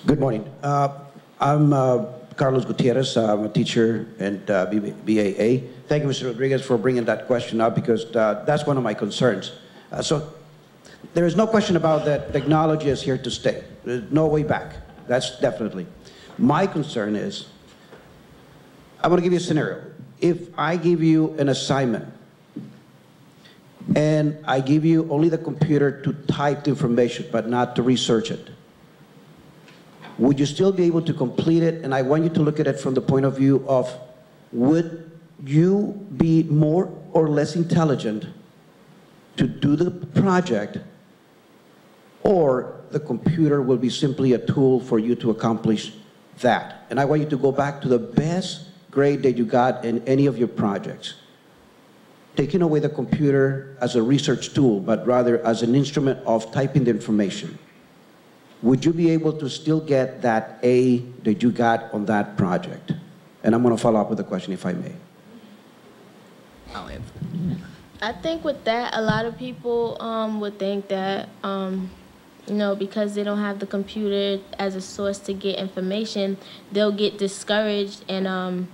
Good morning. I'm Carlos Gutierrez. I'm a teacher at BAA. Thank you, Mr. Rodriguez, for bringing that question up because that's one of my concerns. So there is no question about that technology is here to stay. There's no way back. That's definitely. My concern is, I'm going to give you a scenario. If I give you an assignment and I give you only the computer to type the information but not to research it, would you still be able to complete it? And I want you to look at it from the point of view of, would you be more or less intelligent to do the project, or the computer will be simply a tool for you to accomplish that? And I want you to go back to the best grade that you got in any of your projects. Taking away the computer as a research tool, but rather as an instrument of typing the information. Would you be able to still get that A that you got on that project? And I'm going to follow up with a question, if I may. I'll answer. I think with that, a lot of people would think that, you know, because they don't have the computer as a source to get information, they'll get discouraged and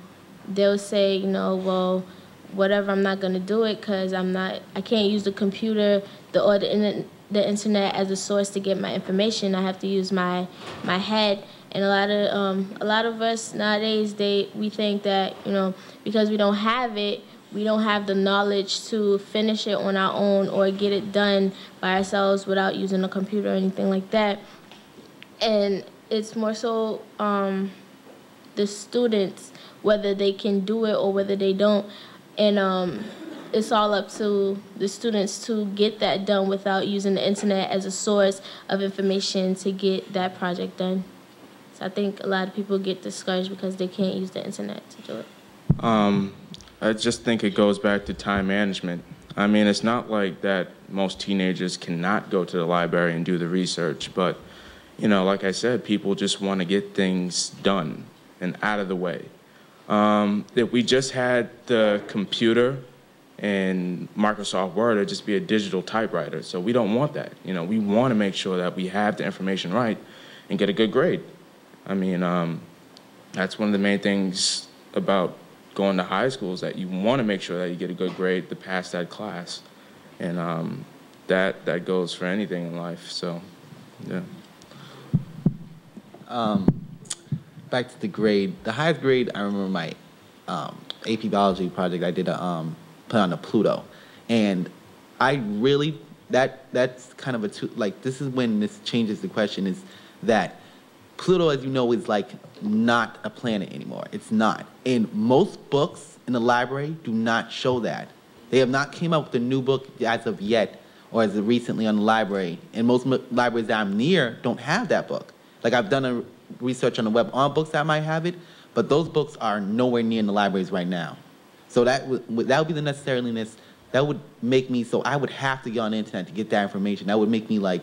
they'll say, you know, well, whatever, I'm not going to do it because I can't use the computer or the internet as a source to get my information. I have to use my head. And a lot of us nowadays, we think that, you know, because we don't have it, we don't have the knowledge to finish it on our own or get it done by ourselves without using a computer or anything like that. And it's more so the students, whether they can do it or whether they don't. And it's all up to the students to get that done without using the internet as a source of information to get that project done. So I think a lot of people get discouraged because they can't use the internet to do it. I just think it goes back to time management. I mean, it's not like that most teenagers cannot go to the library and do the research, but, you know, like I said, people just want to get things done and out of the way. If we just had the computer and Microsoft Word, it'd just be a digital typewriter. So we don't want that. You know, we want to make sure that we have the information right and get a good grade. I mean, that's one of the main things about going to high school is that you want to make sure that you get a good grade to pass that class. And that goes for anything in life, so, yeah. Back to the grade. The highest grade, I remember my AP Biology project I did put on a Pluto. And I really, that's kind of this is when this changes the question, is that Pluto, as you know, is like not a planet anymore. It's not. And most books in the library do not show that. They have not came up with a new book as of yet, or as of recently on the library. And most libraries that I'm near don't have that book. Like, I've done a research on the web on books that might have it, but those books are nowhere near in the libraries right now. So that would be the necessariness. That would make me, so I would have to get on the internet to get that information. That would make me like,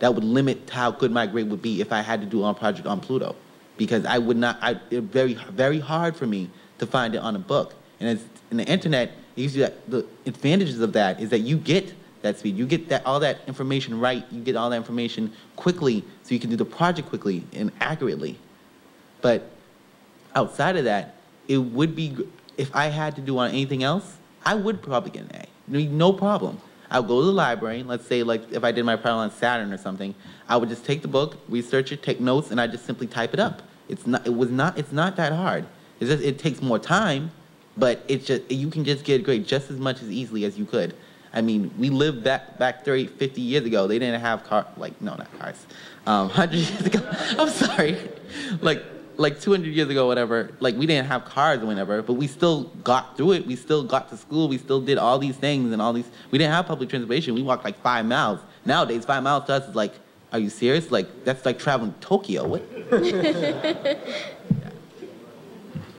that would limit how good my grade would be if I had to do a project on Pluto. Because I would not, it's very, very hard for me to find it on a book. And it's, in the internet, usually the advantages of that is that you get that speed. You get all that information right. You get all that information quickly, so you can do the project quickly and accurately. But outside of that, it would be, if I had to do on anything else, I would probably get an A. No problem. I'll go to the library. Let's say, like, if I did my problem on Saturn or something, I would just take the book, research it, take notes, and I just simply type it up. It's not that hard. It's just, it takes more time, but it's just, you can just get a grade just as much as easily as you could. I mean, we lived back 30, 50 years ago. They didn't have no, not cars. 100 years ago, I'm sorry. Like 200 years ago, whatever, like, we didn't have cars or whatever, but we still got through it. We still got to school. We still did all these things and all these. We didn't have public transportation. We walked like 5 miles. Nowadays, 5 miles to us is like, are you serious? Like, that's like traveling to Tokyo. What?